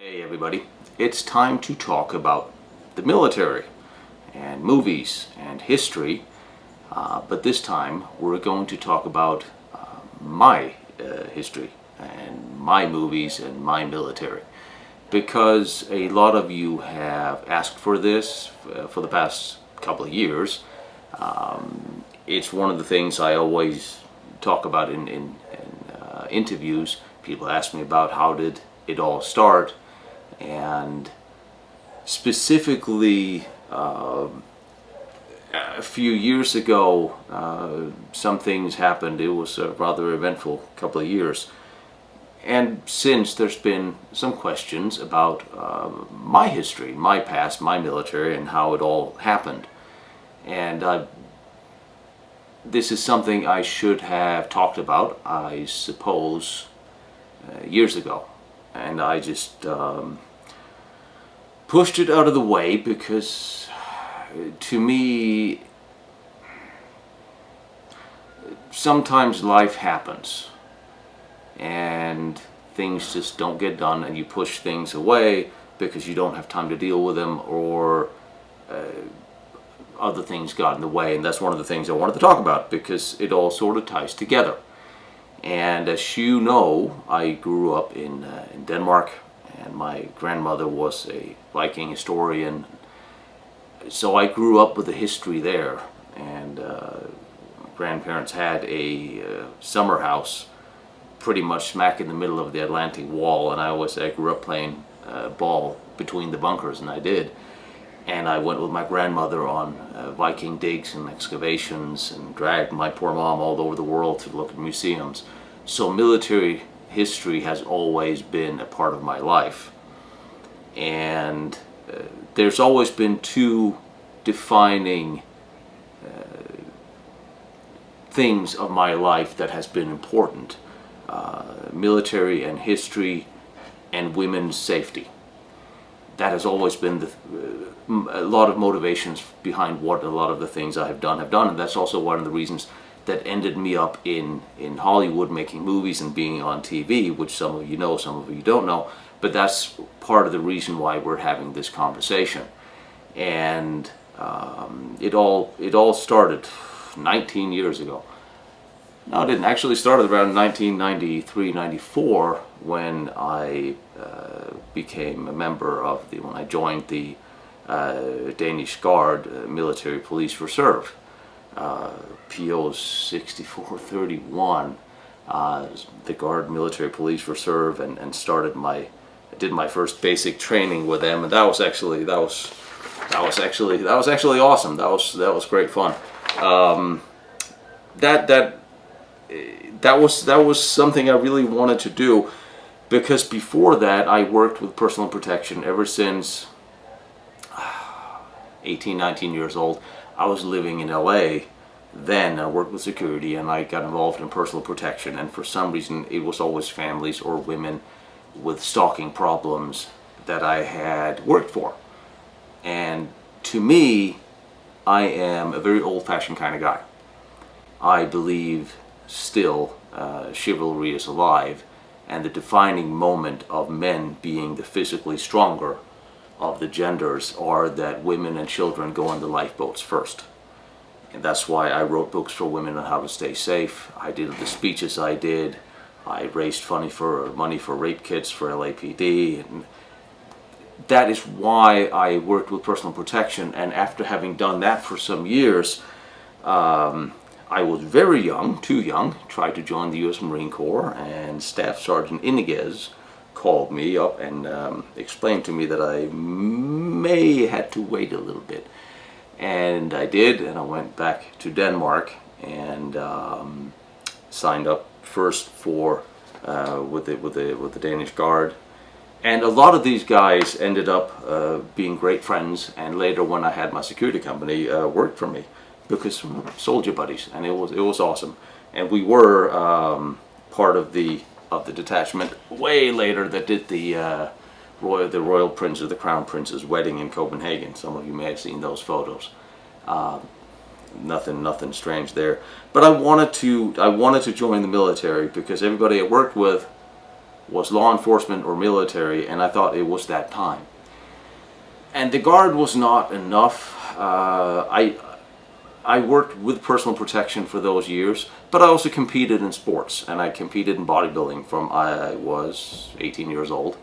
Hey everybody, it's time to talk about the military and movies and history, but this time we're going to talk about my history and my movies and my military, because a lot of you have asked for this for the past couple of years. It's one of the things I always talk about in interviews. People ask me about how did it all start. And specifically, a few years ago, some things happened. It was a rather eventful couple of years. And since there's been some questions about my history, my past, my military, and how it all happened. And this is something I should have talked about, I suppose, years ago. And I just pushed it out of the way because, to me, sometimes life happens and things just don't get done, and you push things away because you don't have time to deal with them, or other things got in the way. And that's one of the things I wanted to talk about because it all sort of ties together. And as you know, I grew up in Denmark, and my grandmother was a Viking historian, so I grew up with the history there. And my grandparents had a summer house pretty much smack in the middle of the Atlantic Wall, and I always say I grew up playing ball between the bunkers, and I did. And I went with my grandmother on Viking digs and excavations, and dragged my poor mom all over the world to look at museums. So military history has always been a part of my life. And there's always been two defining things of my life that has been important. Military and history, and women's safety. That has always been a lot of motivations behind what a lot of the things I have done, and that's also one of the reasons that ended me up in Hollywood making movies and being on TV, which some of you know, some of you don't know, but that's part of the reason why we're having this conversation. And it all started 19 years ago. No, it didn't. Actually started around 1993-94 when I became a member of when I joined the Danish Guard Military Police Reserve, PO 6431, the Guard Military Police Reserve, and did my first basic training with them, and that was actually awesome. That was great fun. That was something I really wanted to do, because before that I worked with personal protection ever since 18, 19 years old. I was living in LA then. I worked with security, and I got involved in personal protection, and for some reason it was always families or women with stalking problems that I had worked for. And to me, I am a very old-fashioned kind of guy. I believe still chivalry is alive, and the defining moment of men being the physically stronger of the genders are that women and children go on the lifeboats first. And that's why I wrote books for women on how to stay safe. I did the speeches I did. I raised money for rape kits for LAPD, and that is why I worked with personal protection. And after having done that for some years, I was very young, too young, tried to join the U.S. Marine Corps, and Staff Sergeant Iniguez called me up and explained to me that I may have to wait a little bit. And I did, and I went back to Denmark and signed up first for with the Danish Guard. And a lot of these guys ended up being great friends, and later when I had my security company, worked for me, because soldier buddies, and it was awesome. And we were part of the detachment way later that did the Royal Prince or the Crown Prince's wedding in Copenhagen. Some of you may have seen those photos. Nothing strange there. But I wanted to join the military because everybody I worked with was law enforcement or military, and I thought it was that time. And the Guard was not enough. I worked with personal protection for those years, but I also competed in sports, and I competed in bodybuilding from I was 18 years old,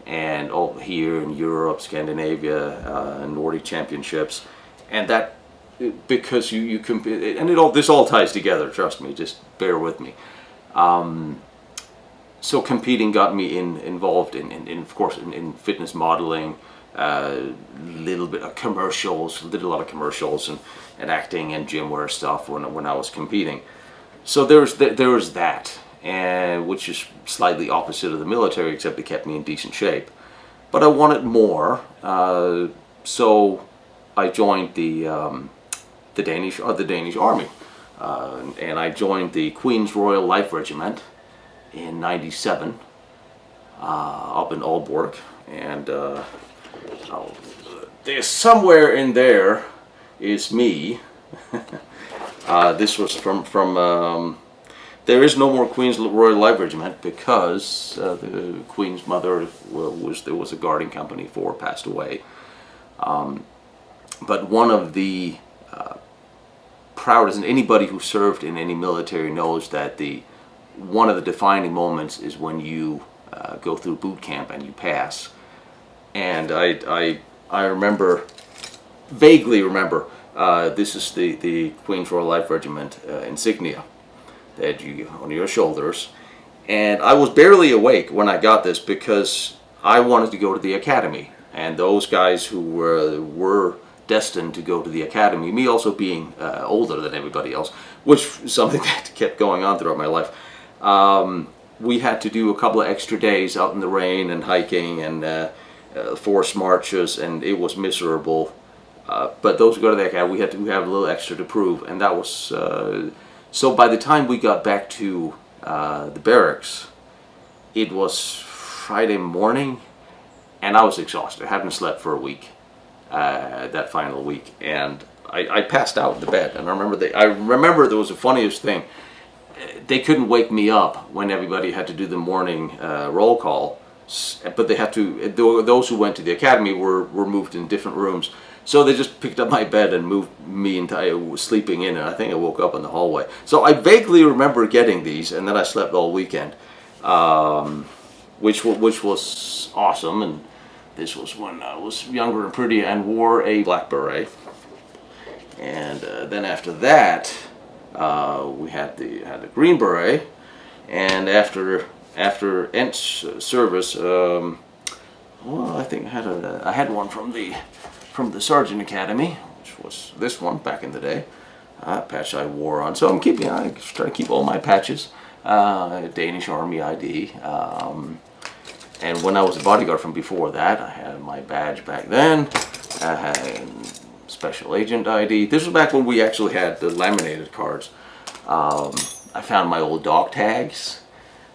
and all here in Europe, Scandinavia, Nordic championships, and that because you compete, and this all ties together. Trust me, just bear with me. So competing got me involved in of course in fitness modeling, little bit of commercials, did a lot of commercials and acting and gym wear stuff when I was competing. So there was that, and which is slightly opposite of the military, except it kept me in decent shape. But I wanted more, so I joined the Danish army, and I joined the Queen's Royal Life Regiment in '97 up in Aalborg, and there's somewhere in there is me. This was from there is no more Queen's Royal Life Regiment because the Queen's mother there was a guarding company for passed away. But one of the proudest, and anybody who served in any military knows that one of the defining moments is when you go through boot camp and you pass. And I remember, vaguely remember, this is the Queen's Royal Life Regiment insignia that you on your shoulders. And I was barely awake when I got this because I wanted to go to the academy. And those guys who were destined to go to the academy, me also being older than everybody else, which is something that kept going on throughout my life, we had to do a couple of extra days out in the rain and hiking and forced marches, and it was miserable. But those who go to the academy, we had to have a little extra to prove, and that was so by the time we got back to the barracks, it was Friday morning, and I was exhausted. I hadn't slept for a week, that final week, and I passed out in the bed. And I remember there was the funniest thing. They couldn't wake me up when everybody had to do the morning roll call, but they had to. Those who went to the academy were moved in different rooms, so they just picked up my bed and moved me into. I was sleeping in, and I think I woke up in the hallway. So I vaguely remember getting these, and then I slept all weekend, which was awesome. And this was when I was younger and pretty and wore a black beret. And then after that, we had the green beret, and after Ent's service, well, I think I had one from the Sergeant Academy, which was this one back in the day. Patch I wore on, so I try to keep all my patches. Danish Army ID, and when I was a bodyguard from before that, I had my badge back then. I had Special Agent ID. This was back when we actually had the laminated cards. I found my old dog tags,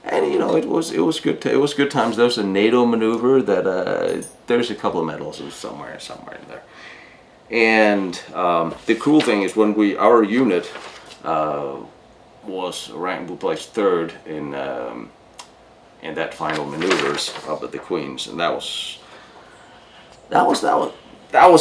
and it was good. It was good times. There was a NATO maneuver that there's a couple of medals somewhere in there. And the cool thing is when our unit was ranked, we placed third in that final maneuvers up at the Queen's, and that was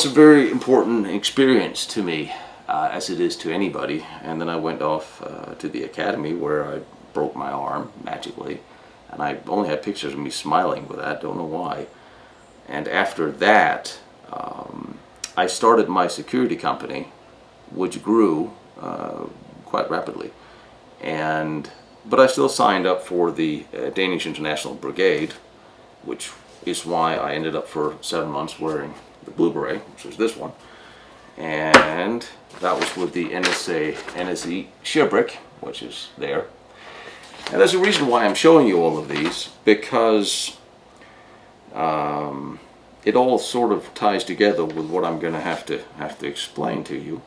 a very important experience to me, as it is to anybody. And then I went off to the academy where I broke my arm magically, and I only had pictures of me smiling with that, don't know why. And after that, I started my security company, which grew quite rapidly. But I still signed up for the Danish International Brigade, which is why I ended up for 7 months wearing the blue beret, which was this one. And that was with the NSE Shibrik, which is there. And there's a reason why I'm showing you all of these, because it all sort of ties together with what I'm going to have to explain to you.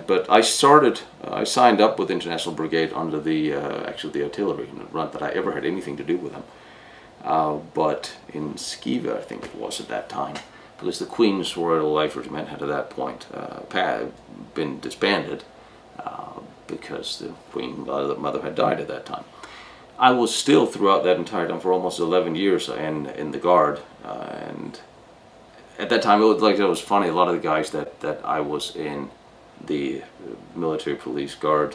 But I signed up with International Brigade under actually the artillery, not that I ever had anything to do with them. But in Skive, I think it was at that time, because the Queen's Royal Life Regiment had at that point been disbanded because the Queen Mother had died at that time. I was still throughout that entire time for almost 11 years in the Guard, and at that time it was funny. A lot of the guys that I was in the military police Guard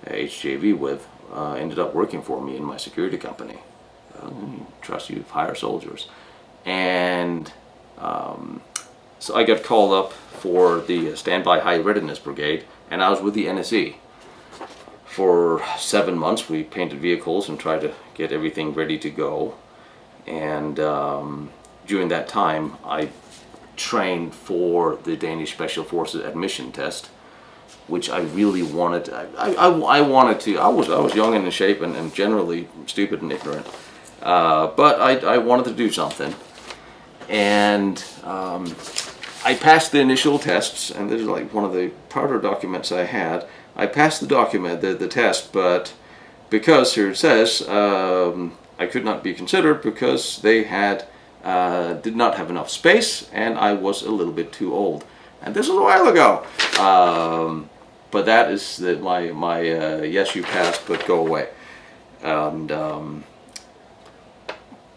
HJV with ended up working for me in my security company. Trust you, hire soldiers, and so I got called up for the Standby High Readiness Brigade, and I was with the NSE. For 7 months we painted vehicles and tried to get everything ready to go, and during that time I trained for the Danish Special Forces admission test, which I really wanted. I wanted to. I was young and in shape and generally stupid and ignorant, but I wanted to do something, and I passed the initial tests, and this is like one of the powder documents I had. I passed the test, but because here it says I could not be considered because they did not have enough space, and I was a little bit too old. And this was a while ago. But that is my yes, you passed, but go away. And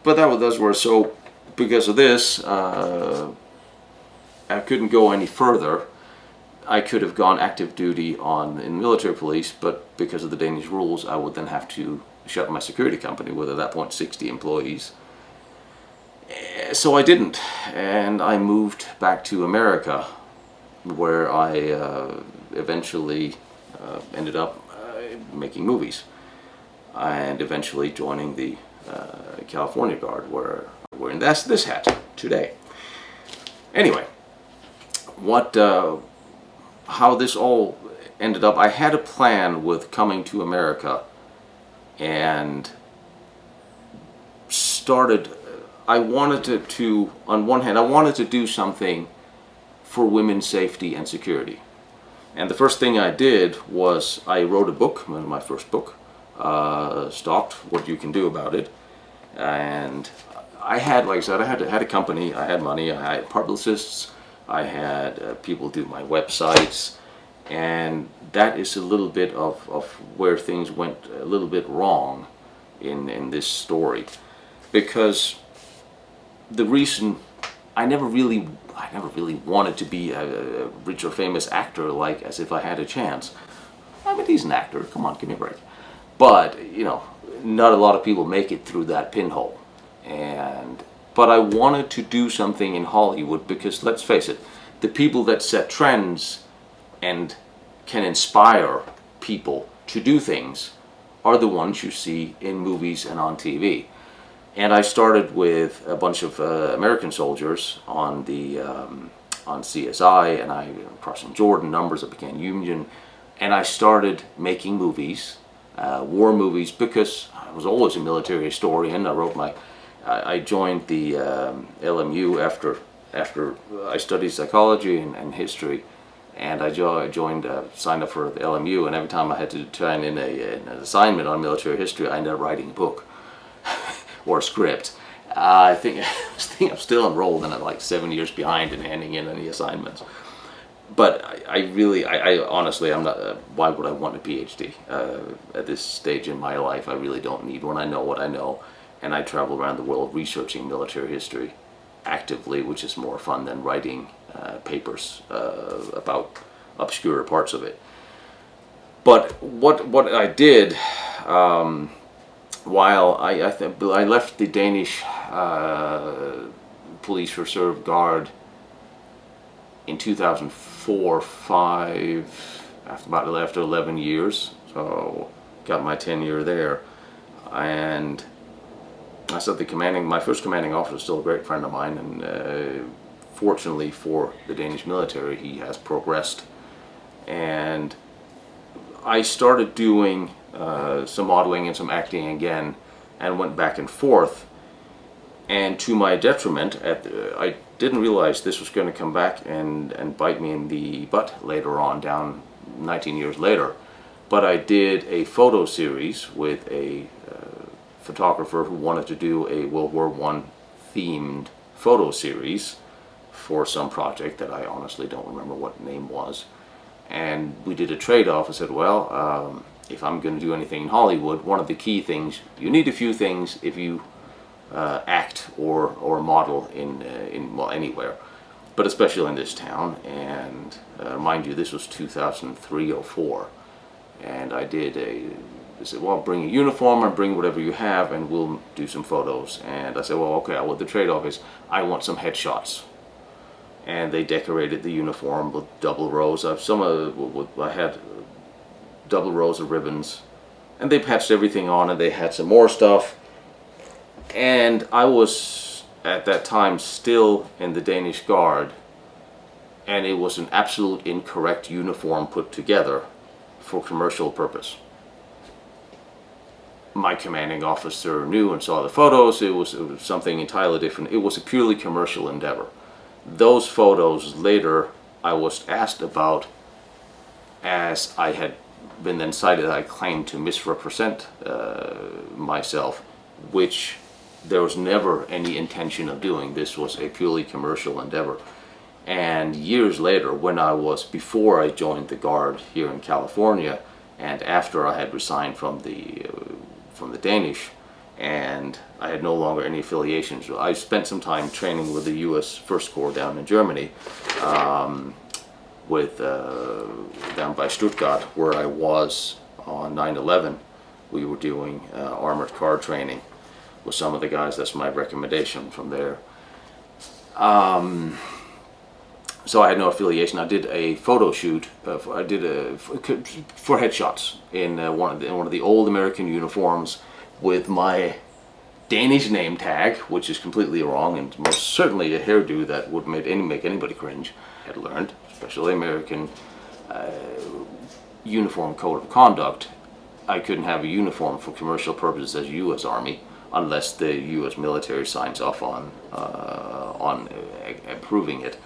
but those were so. Because of this, I couldn't go any further. I could have gone active duty in military police, but because of the Danish rules, I would then have to shut my security company with at that point 60 employees. So I didn't, and I moved back to America, where I eventually ended up making movies, and eventually joining the California Guard, where we're in this hat today. Anyway, how this all ended up, I had a plan with coming to America, and I wanted to, on one hand, I wanted to do something for women's safety and security. And the first thing I did was I wrote a book, my first book, Stalked, What You Can Do About It. And I had, like I said, I had a company, I had money, I had publicists, I had people do my websites, and that is a little bit of where things went a little bit wrong in this story. Because the reason I never really wanted to be a rich or famous actor, like as if I had a chance. I mean, he's an actor, come on, give me a break. But, you know, not a lot of people make it through that pinhole. But I wanted to do something in Hollywood because, let's face it, the people that set trends and can inspire people to do things are the ones you see in movies and on TV. And I started with a bunch of American soldiers on CSI, and crossing Jordan, numbers that became Union, and I started making movies, war movies, because I was always a military historian. I joined the LMU after I studied psychology and history, and I signed up for the LMU, and every time I had to turn in an assignment on military history, I ended up writing a book or a script. I think I'm still enrolled, and I'm like 7 years behind in handing in any assignments. But I honestly, I'm not. Why would I want a PhD at this stage in my life? I really don't need one. I know what I know, and I travel around the world researching military history actively, which is more fun than writing papers about obscure parts of it. But what I did. While I left the Danish Police Reserve Guard in 2004-5, after 11 years, so got my tenure there, and I said my first commanding officer is still a great friend of mine, and fortunately for the Danish military, he has progressed, and I started doing some modeling and some acting again, and went back and forth. And to my detriment, I didn't realize this was going to come back and bite me in the butt later on, down 19 years later. But I did a photo series with a photographer who wanted to do a World War I themed photo series for some project that I honestly don't remember what name was. And we did a trade-off. I said, well, if I'm going to do anything in Hollywood, one of the key things, you need a few things if you act or model in well, anywhere, but especially in this town. And mind you, this was 2003 or 4, and they said, well, bring a uniform and bring whatever you have and we'll do some photos. And I said, well, okay, well, the trade-off is I want some headshots. And they decorated the uniform with double rows of I had double rows of ribbons, and they patched everything on, and they had some more stuff. And I was at that time still in the Danish Guard, and it was an absolute incorrect uniform put together for commercial purpose. My commanding officer knew and saw the photos. It was something entirely different. It was a purely commercial endeavor. Those photos later I was asked about, as I had been then cited I claimed to misrepresent myself, which there was never any intention of doing. This was a purely commercial endeavor. And years later, before I joined the Guard here in California, and after I had resigned from the Danish, and I had no longer any affiliations. I spent some time training with the U.S. First Corps down in Germany, down by Stuttgart, where I was on 9/11. We were doing armored car training with some of the guys. That's my recommendation from there. So I had no affiliation. I did a photo shoot. For headshots in one of the old American uniforms with my Danish name tag, which is completely wrong and most certainly a hairdo that would make anybody cringe. I had learned, especially American uniform code of conduct, I couldn't have a uniform for commercial purposes as U.S. Army unless the U.S. military signs off on approving it.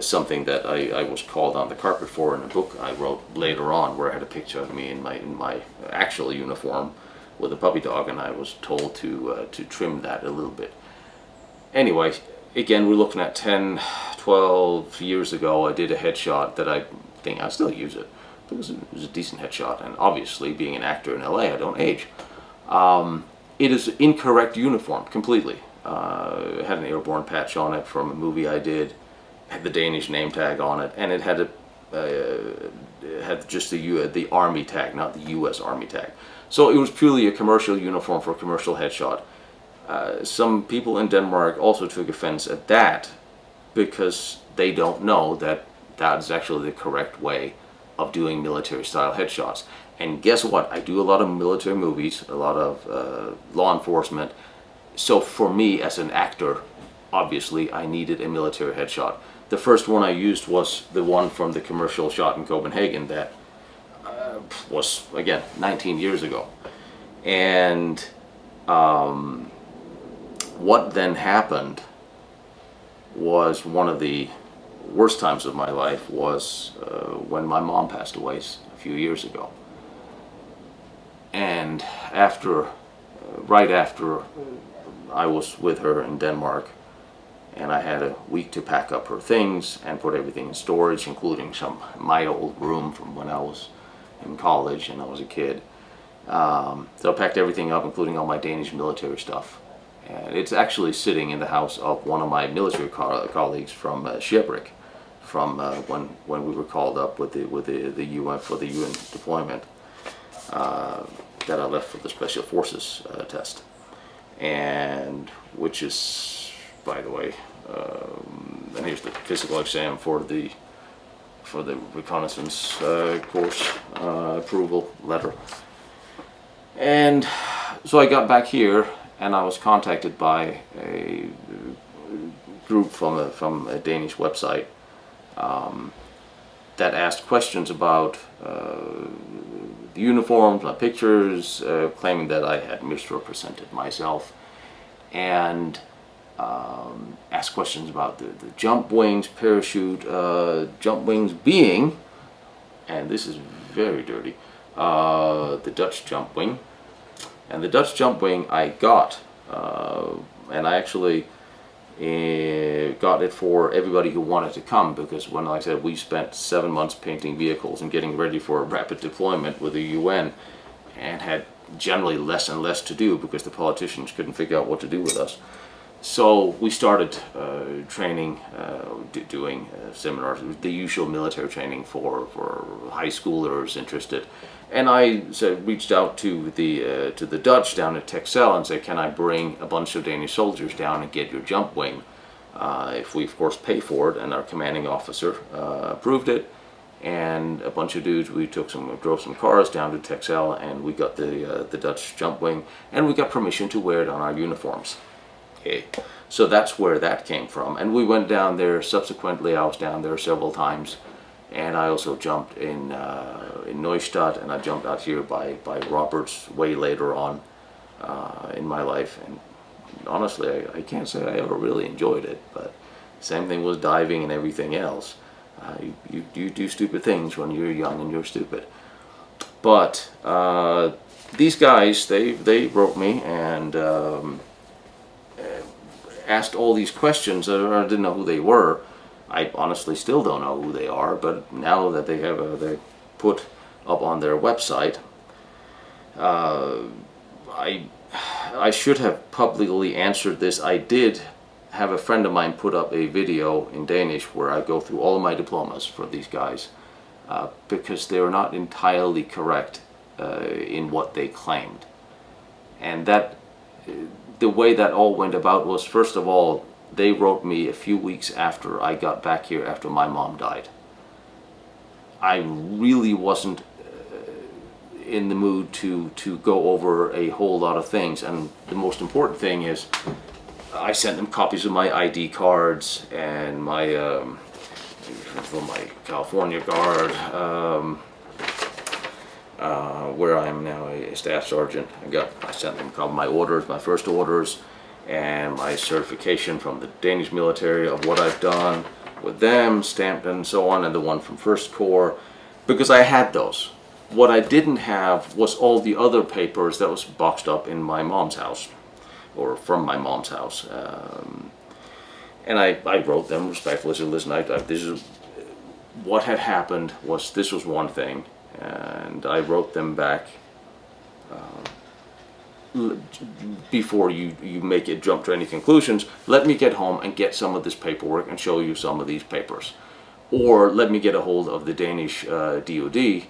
Something that I was called on the carpet for in a book I wrote later on, where I had a picture of me in my actual uniform with a puppy dog, and I was told to trim that a little bit. Anyway, again, we're looking at 10, 12 years ago. I did a headshot that I think I still use it. It was a decent headshot, and obviously, being an actor in LA, I don't age. It is an incorrect uniform completely. It had an airborne patch on it from a movie I did. Had the Danish name tag on it, and it had had just the Army tag, not the U.S. Army tag. So it was purely a commercial uniform for a commercial headshot. Some people in Denmark also took offense at that because they don't know that that is actually the correct way of doing military-style headshots. And guess what? I do a lot of military movies, a lot of law enforcement. So for me as an actor, obviously I needed a military headshot. The first one I used was the one from the commercial shot in Copenhagen that was, again, 19 years ago. And what then happened was one of the worst times of my life was when my mom passed away a few years ago. And right after I was with her in Denmark, and I had a week to pack up her things and put everything in storage, including my old room from when I was in college and I was a kid. So I packed everything up, including all my Danish military stuff. And it's actually sitting in the house of one of my military colleagues from Shebrick, from when we were called up with the UN for the UN deployment that I left for the Special Forces test, and which is, by the way, and here's the physical exam for the reconnaissance course approval letter. And so I got back here, and I was contacted by a group from a Danish website that asked questions about the uniforms, my pictures, claiming that I had misrepresented myself, and asked questions about the jump wings, parachute, jump wings being, and this is very dirty, the Dutch jump wing. And the Dutch jump wing I got, and I actually got it for everybody who wanted to come, because like I said, we spent 7 months painting vehicles and getting ready for a rapid deployment with the UN. and had generally less and less to do because the politicians couldn't figure out what to do with us. So we started training, doing seminars, the usual military training for high schoolers interested. And I reached out to the Dutch down at Texel and said, can I bring a bunch of Danish soldiers down and get your jump wing? If we, of course, pay for it, and our commanding officer approved it. And a bunch of dudes, we drove some cars down to Texel, and we got the Dutch jump wing, and we got permission to wear it on our uniforms. Okay, so that's where that came from. And we went down there subsequently. I was down there several times, and I also jumped in Neustadt, and I jumped out here by Roberts way later on in my life. And honestly, I can't say I ever really enjoyed it, but same thing with diving and everything else. You do stupid things when you're young and you're stupid. But these guys, they wrote me and asked all these questions. I didn't know who they were. I honestly still don't know who they are, but now that they have they put up on their website, I should have publicly answered this. I did have a friend of mine put up a video in Danish where I go through all of my diplomas for these guys because they're not entirely correct in what they claimed. And that the way that all went about was, first of all, they wrote me a few weeks after I got back here after my mom died. I really wasn't in the mood to go over a whole lot of things, and the most important thing is I sent them copies of my ID cards and my California card, where I am now a staff sergeant. I sent them my orders, my first orders, and my certification from the Danish military of what I've done with them, stamped and so on, and the one from First Corps, because I had those. What I didn't have was all the other papers that was boxed up in my mom's house, or from my mom's house. And I wrote them respectfully. I said, listen, this is what had happened. This was one thing, and I wrote them back before you make it jump to any conclusions. Let me get home and get some of this paperwork and show you some of these papers, or let me get a hold of the Danish DOD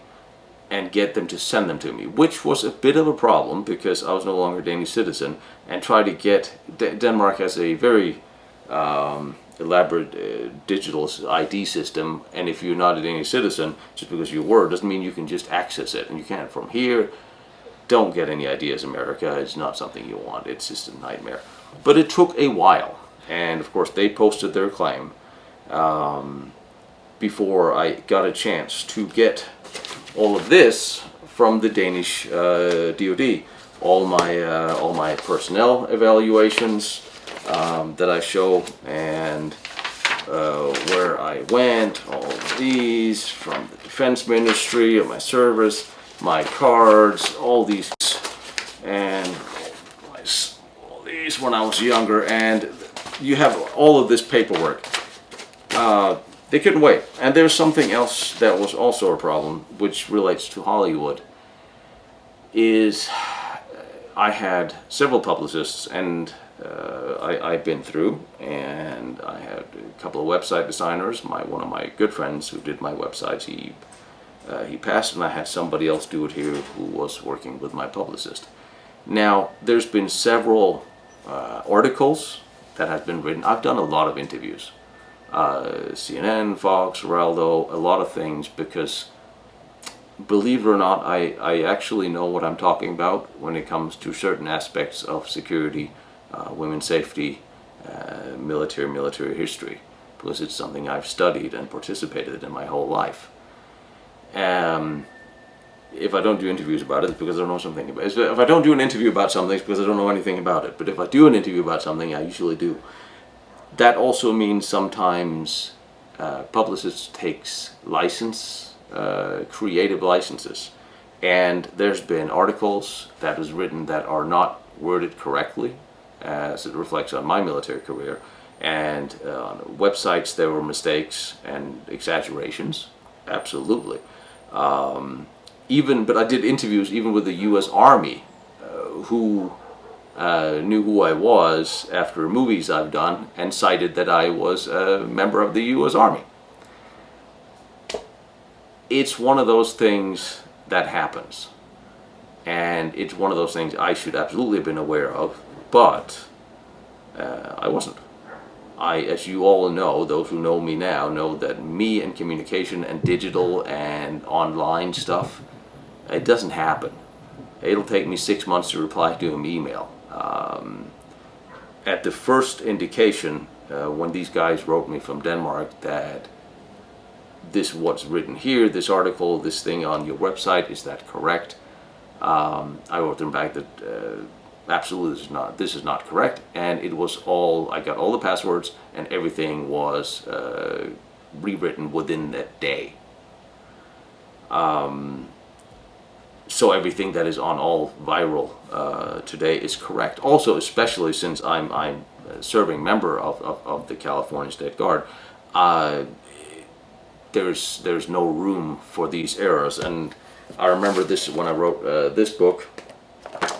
and get them to send them to me, which was a bit of a problem because I was no longer a Danish citizen, and try to get Denmark has a very elaborate digital ID system, and if you're not a Danish citizen, just because you were, doesn't mean you can just access it, and you can't from here. Don't get any ideas, America. It's not something you want. It's just a nightmare. But it took a while, and of course they posted their claim before I got a chance to get all of this from the Danish DOD. All my personnel evaluations that I show, and where I went, all of these from the Defense Ministry of my service, my cards, all these, and all these when I was younger, and you have all of this paperwork. They couldn't wait. And there's something else that was also a problem, which relates to Hollywood, is I had several publicists, and I've been through, and I had a couple of website designers. One of my good friends who did my websites, he passed, and I had somebody else do it here who was working with my publicist. Now, there's been several articles that have been written. I've done a lot of interviews. CNN, Fox, Heraldo, a lot of things, because believe it or not, I actually know what I'm talking about when it comes to certain aspects of security, women's safety, military history, because it's something I've studied and participated in my whole life. If I don't do interviews about it, it's because I don't know something about it. If I don't do an interview about something, it's because I don't know anything about it. But if I do an interview about something, I usually do. That also means sometimes publicists takes creative licenses. And there's been articles that was written that are not worded correctly, as it reflects on my military career. And on websites there were mistakes and exaggerations, absolutely. but I did interviews even with the U.S. Army, who knew who I was after movies I've done and cited that I was a member of the U.S. Army. It's one of those things that happens, and it's one of those things I should absolutely have been aware of, but I wasn't. As you all know, those who know me now know that me and communication and digital and online stuff, it doesn't happen. It'll take me 6 months to reply to an email. At the first indication, when these guys wrote me from Denmark that this what's written here, this article, this thing on your website, is that correct? I wrote them back that absolutely this is not correct, and it was all, I got all the passwords and everything was rewritten within that day. So everything that is on all viral today is correct. Also, especially since I'm a serving member of the California State Guard, there's no room for these errors. And I remember this when I wrote this book.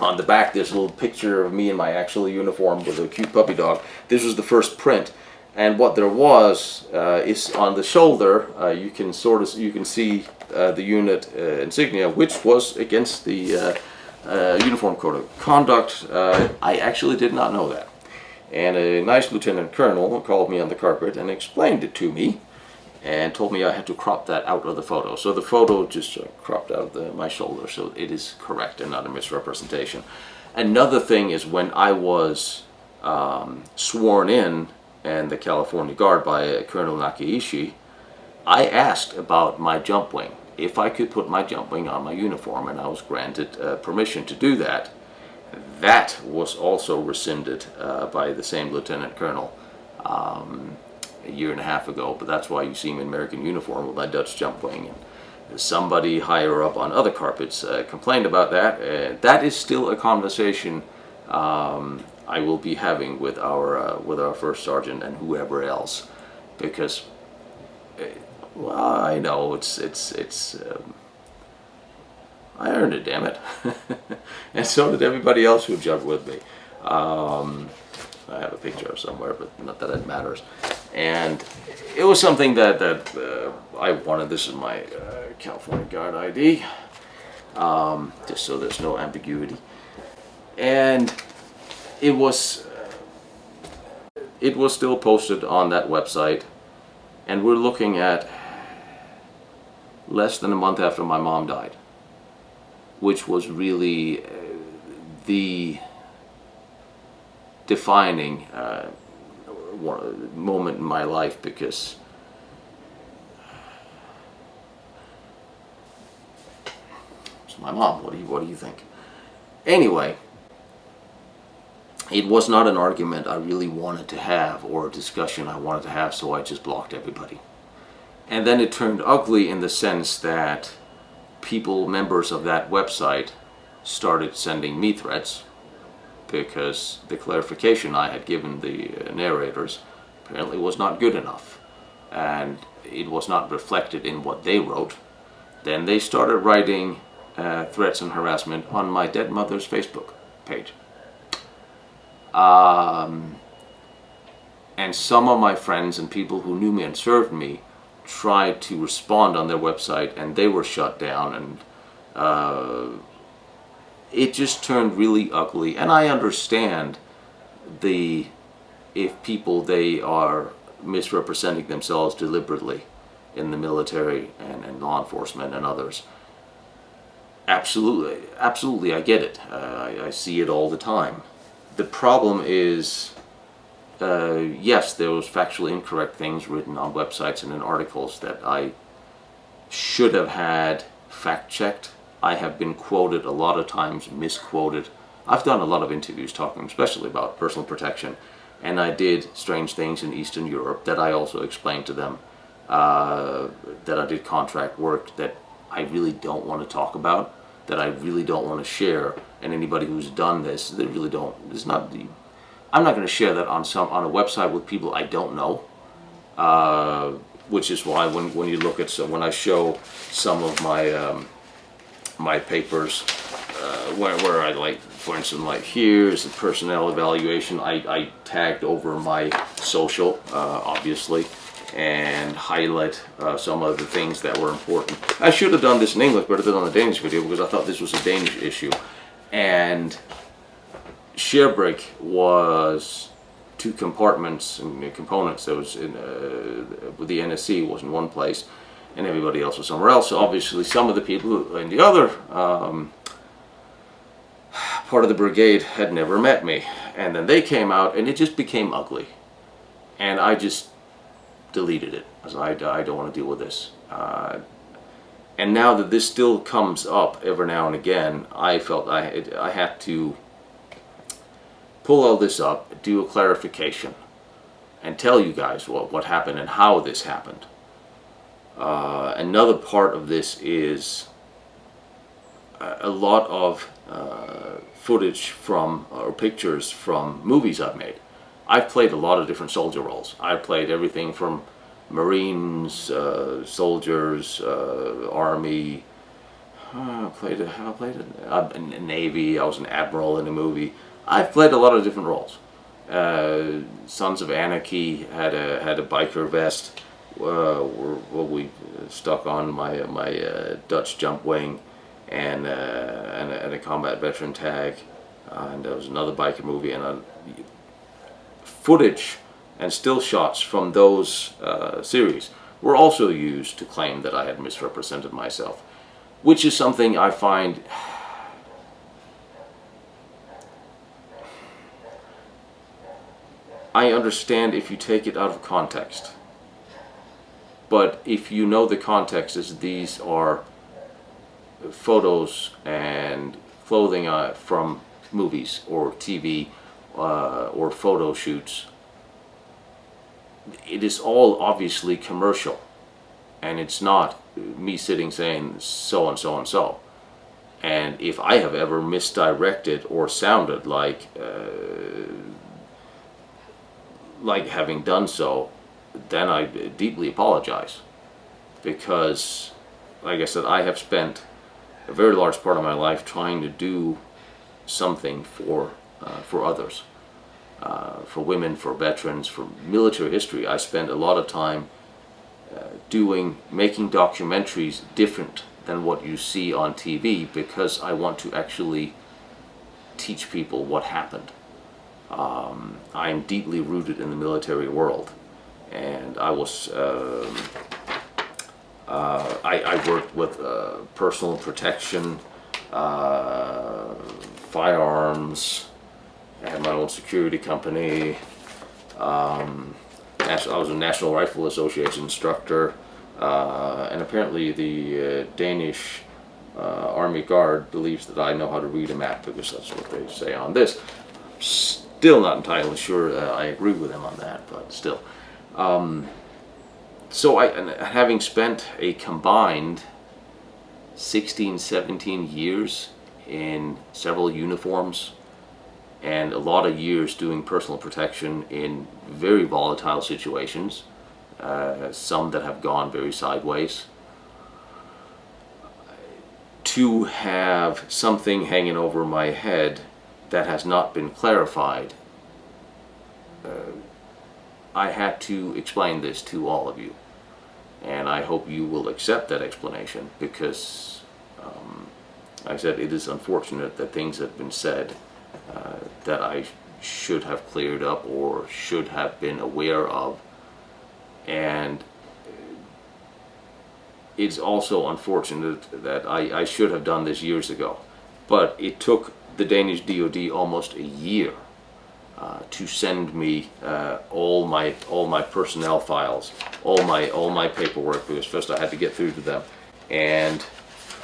On the back, there's a little picture of me in my actual uniform with a cute puppy dog. This was the first print, and what there was is on the shoulder. You can see the unit insignia, which was against the Uniform Code of Conduct. I actually did not know that, and a nice lieutenant colonel called me on the carpet and explained it to me, and told me I had to crop that out of the photo. So the photo just cropped out of my shoulder, so it is correct and not a misrepresentation. Another thing is when I was sworn in the California Guard by Colonel Nakaishi, I asked about my jump wing, if I could put my jump wing on my uniform, and I was granted permission to do that. That was also rescinded by the same lieutenant colonel a year and a half ago, but that's why you see me in American uniform with my Dutch jump wing. And somebody higher up on other carpets complained about that. That is still a conversation I will be having with our first sergeant and whoever else, because well, I know it's I earned it, damn it, and so did everybody else who jumped with me. I have a picture of somewhere, but not that it matters. And it was something that I wanted. This is my California Guard ID, just so there's no ambiguity. And it was still posted on that website, and we're looking at less than a month after my mom died, which was really the defining moment in my life, because it's my mom. What do you think? Anyway, it was not an argument I really wanted to have or a discussion I wanted to have, so I just blocked everybody. And then it turned ugly in the sense that people, members of that website, started sending me threats, because the clarification I had given the narrators apparently was not good enough, and it was not reflected in what they wrote. Then they started writing threats and harassment on my dead mother's Facebook page. And some of my friends and people who knew me and served me tried to respond on their website, and they were shut down, and it just turned really ugly. And I understand if people, they are misrepresenting themselves deliberately in the military and law enforcement and others. Absolutely, I get it. I see it all the time. The problem is, yes, there was factually incorrect things written on websites and in articles that I should have had fact-checked. I have been quoted a lot of times, misquoted. I've done a lot of interviews talking especially about personal protection, and I did strange things in Eastern Europe that I also explained to them, that I did contract work that I really don't want to talk about, that I really don't want to share, and anybody who's done this, they really don't, I'm not going to share that on a website with people I don't know, which is why when you look at, when I show some of my my papers where I, like, for instance, like here's the personnel evaluation. I tagged over my social, obviously, and highlight some of the things that were important. I should have done this in English, but I did it on the Danish video because I thought this was a Danish issue. And Sharebreak was two compartments and components. That was in with the NSC was in one place, and everybody else was somewhere else. So obviously, some of the people in the other part of the brigade had never met me, and then they came out, and it just became ugly, and I just deleted it. I was like, I don't want to deal with this. And now that this still comes up every now and again, I felt I had to pull all this up, do a clarification, and tell you guys what happened and how this happened. Another part of this is a lot of footage from, or pictures from movies I've made. I've played a lot of different soldier roles. I've played everything from Marines, soldiers, Army. I played a Navy. I was an admiral in a movie. I've played a lot of different roles. Sons of Anarchy had a biker vest. We stuck on my Dutch jump wing, and a combat veteran tag, and there was another biker movie, and footage and still shots from those series were also used to claim that I had misrepresented myself, which is something I find I understand if you take it out of context, but if you know the context is these are photos and clothing from movies or TV or photo shoots, it is all obviously commercial, and it's not me sitting saying so and so and so. And if I have ever misdirected or sounded like having done so, then I deeply apologize, because, like I said, I have spent a very large part of my life trying to do something for others, for women, for veterans, for military history. I spend a lot of time making documentaries different than what you see on TV, because I want to actually teach people what happened. I am deeply rooted in the military world, and I was I worked with personal protection, firearms. I had my own security company. I was a National Rifle Association instructor, and apparently the Danish Army Guard believes that I know how to read a map, because that's what they say on this. Still not entirely sure I agree with them on that, but still. So having spent a combined 16, 17 years in several uniforms, and a lot of years doing personal protection in very volatile situations, some that have gone very sideways, to have something hanging over my head that has not been clarified, I had to explain this to all of you, and I hope you will accept that explanation, because like I said, it is unfortunate that things have been said that I should have cleared up or should have been aware of, and it's also unfortunate that I should have done this years ago, but it took the Danish DoD almost a year to send me all my personnel files, all my paperwork, because first I had to get through to them. And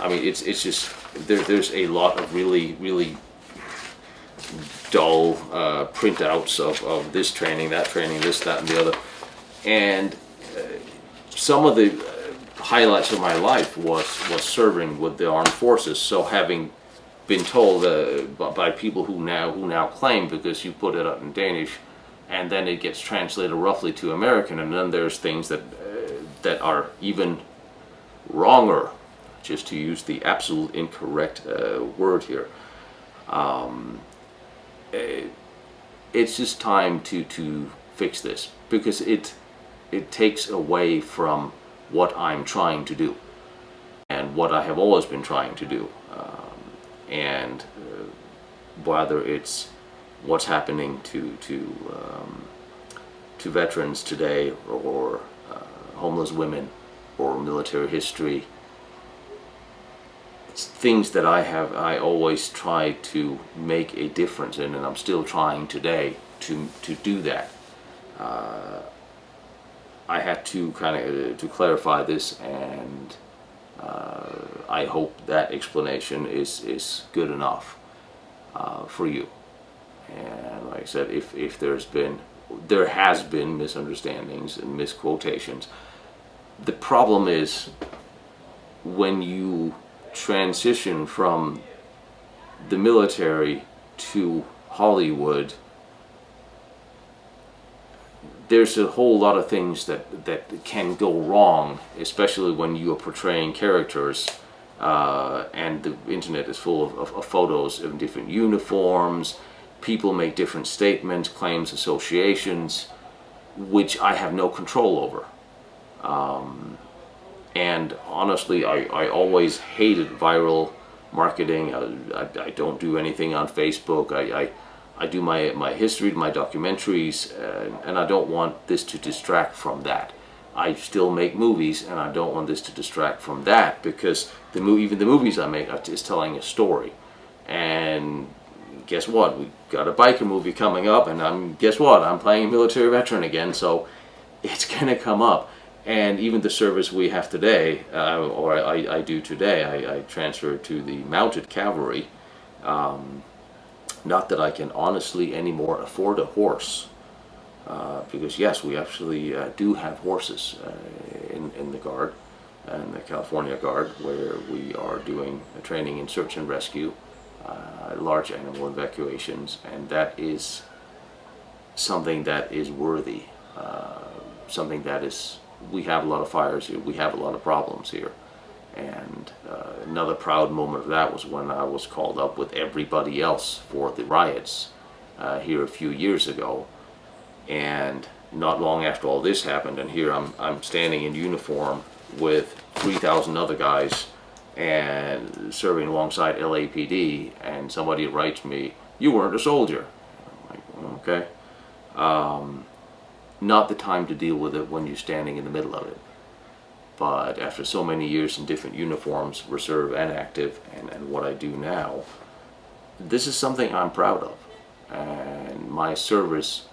I mean, it's just there's a lot of really dull printouts of this training, that training, this, that, and the other. And some of the highlights of my life was serving with the armed forces. So having been told by people who now claim, because you put it up in Danish and then it gets translated roughly to American, and then there's things that are even wronger just to use the absolute incorrect word here. It's just time to fix this, because it takes away from what I'm trying to do and what I have always been trying to do, and whether it's what's happening to veterans today, or homeless women, or military history. It's things that I always try to make a difference in, and I'm still trying today to do that. I had to kind of to clarify this, and I hope that explanation is good enough for you. And like I said, if there has been misunderstandings and misquotations, the problem is when you transition from the military to Hollywood, there's a whole lot of things that can go wrong, especially when you are portraying characters, and the internet is full of photos of different uniforms. People make different statements, claims, associations, which I have no control over. And honestly, I always hated viral marketing. I don't do anything on Facebook. I do my history, my documentaries, and I don't want this to distract from that. I still make movies, and I don't want this to distract from that, because even the movies I make is telling a story. And guess what? We got a biker movie coming up, and guess what? I'm playing a military veteran again, so it's gonna come up. And even the service we have today, or I do today, I transfer to the mounted cavalry. Not that I can honestly anymore afford a horse, because yes, we actually do have horses in the Guard, in the California Guard, where we are doing training in search and rescue, large animal evacuations, and that is something that is worthy, something that is, we have a lot of fires here, we have a lot of problems here. And another proud moment of that was when I was called up with everybody else for the riots here a few years ago. And not long after all this happened, and here I'm standing in uniform with 3,000 other guys and serving alongside LAPD, and somebody writes me, "You weren't a soldier." I'm like, okay. Not the time to deal with it when you're standing in the middle of it. But after so many years in different uniforms, reserve and active, and what I do now, this is something I'm proud of. And my service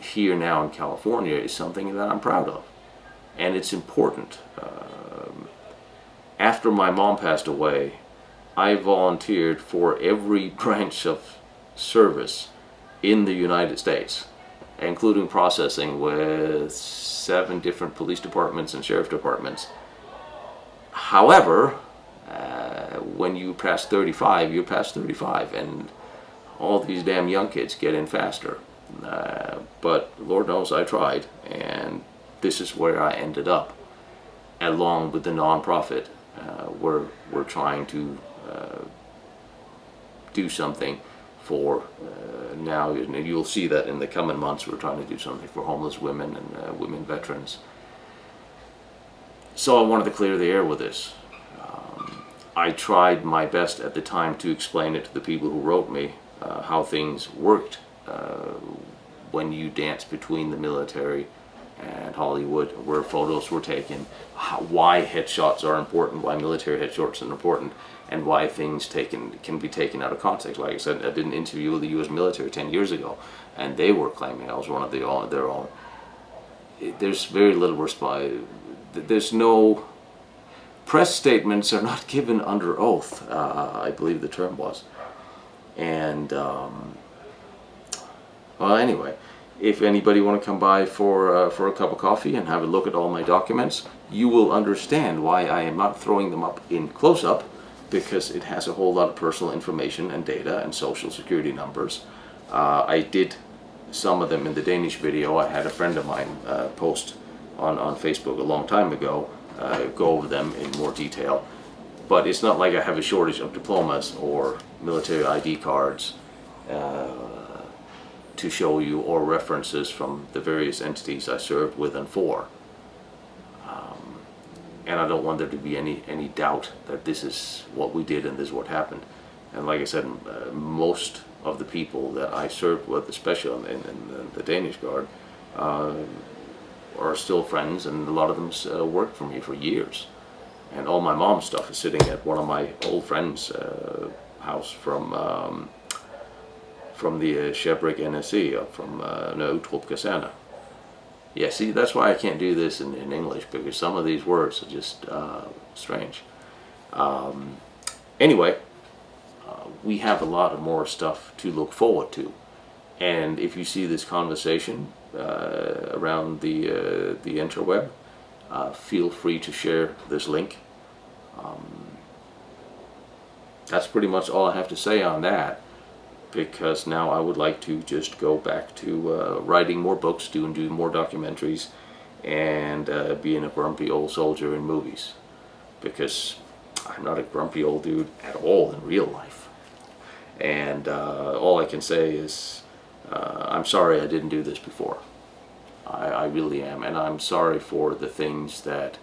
here now in California is something that I'm proud of. And it's important. After my mom passed away, I volunteered for every branch of service in the United States, including processing with 7 different police departments and sheriff departments. However, when you pass 35, you're past 35, and all these damn young kids get in faster. But Lord knows I tried, and this is where I ended up, along with the nonprofit. We're trying to do something for now, and you'll see that in the coming months we're trying to do something for homeless women and women veterans. So I wanted to clear the air with this. I tried my best at the time to explain it to the people who wrote me, how things worked when you dance between the military and Hollywood, where photos were taken, why headshots are important, why military headshots are important, and why things can be taken out of context. Like I said, I did an interview with the U.S. military 10 years ago, and they were claiming I was one of their own. There's very little response. There's no press statements are not given under oath, I believe the term was. And well, anyway, if anybody want to come by for a cup of coffee and have a look at all my documents, you will understand why I am not throwing them up in close-up, because it has a whole lot of personal information and data and social security numbers. I did some of them in the Danish video. I had a friend of mine post on Facebook a long time ago, go over them in more detail. But it's not like I have a shortage of diplomas or military ID cards to show you, or references from the various entities I served with and for. And I don't want there to be any doubt that this is what we did and this is what happened. And like I said, most of the people that I served with, especially in the Danish Guard, are still friends, and a lot of them worked for me for years. And all my mom's stuff is sitting at one of my old friends' house from the Shebrik NSC, from Utrup Kaserne. Yeah, see, that's why I can't do this in English, because some of these words are just strange. Anyway, we have a lot of more stuff to look forward to. And if you see this conversation around the interweb, feel free to share this link. That's pretty much all I have to say on that, because now I would like to just go back to writing more books, do more documentaries, and being a grumpy old soldier in movies, because I'm not a grumpy old dude at all in real life. And all I can say is I'm sorry I didn't do this before. I really am, and I'm sorry for the things that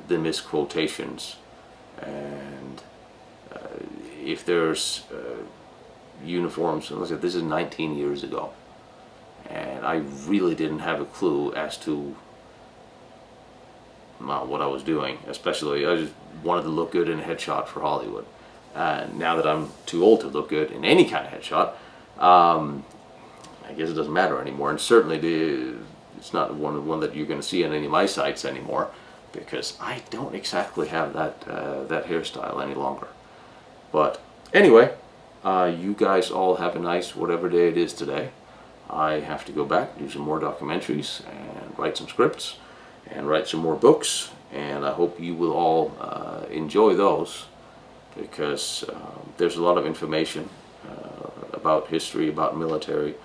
the misquotations, and if there's uniforms. Listen, this is 19 years ago, and I really didn't have a clue as to what I was doing. Especially, I just wanted to look good in a headshot for Hollywood. Now that I'm too old to look good in any kind of headshot, I guess it doesn't matter anymore. And certainly, it's not one that you're going to see on any of my sites anymore, because I don't exactly have that hairstyle any longer. But anyway. You guys all have a nice whatever day it is today. I have to go back, do some more documentaries, and write some scripts, and write some more books, and I hope you will all enjoy those, because there's a lot of information about history, about military,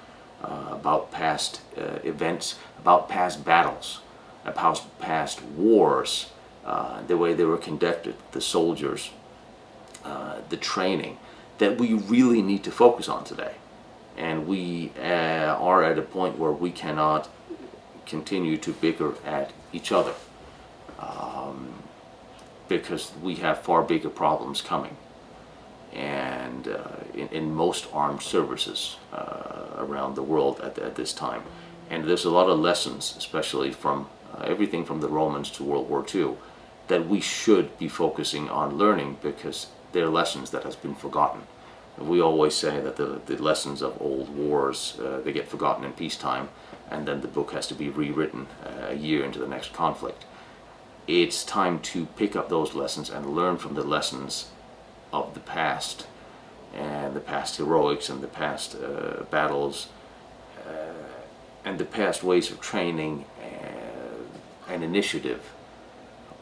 about past events, about past battles, about past wars, the way they were conducted, the soldiers, the training, that we really need to focus on today. And we are at a point where we cannot continue to bicker at each other, because we have far bigger problems coming, and in most armed services around the world at this time. And there's a lot of lessons, especially from everything from the Romans to World War II, that we should be focusing on learning, because they're lessons that has been forgotten. We always say that the lessons of old wars, they get forgotten in peacetime, and then the book has to be rewritten a year into the next conflict. It's time to pick up those lessons and learn from the lessons of the past, and the past heroics, and the past battles, and the past ways of training and initiative,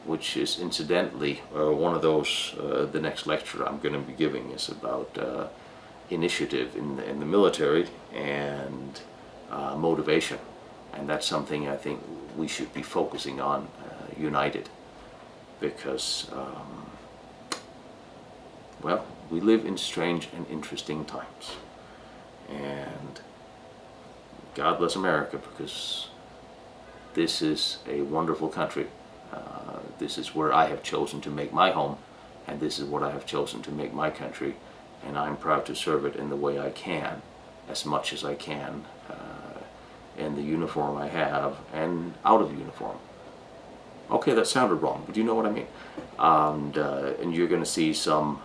which is incidentally one of those, the next lecture I'm going to be giving is about initiative in the military and motivation. And that's something I think we should be focusing on united, because, well, we live in strange and interesting times. And God bless America, because this is a wonderful country. This is where I have chosen to make my home, and this is what I have chosen to make my country, and I'm proud to serve it in the way I can, as much as I can, in the uniform I have, and out of uniform. Okay, that sounded wrong, but you know what I mean. And you're going to see some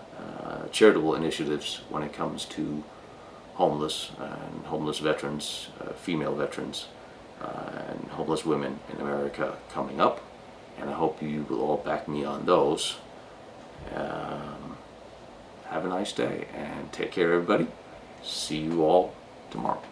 charitable initiatives when it comes to homeless and homeless veterans, female veterans, and homeless women in America coming up. And I hope you will all back me on those. Have a nice day, and take care, everybody. See you all tomorrow.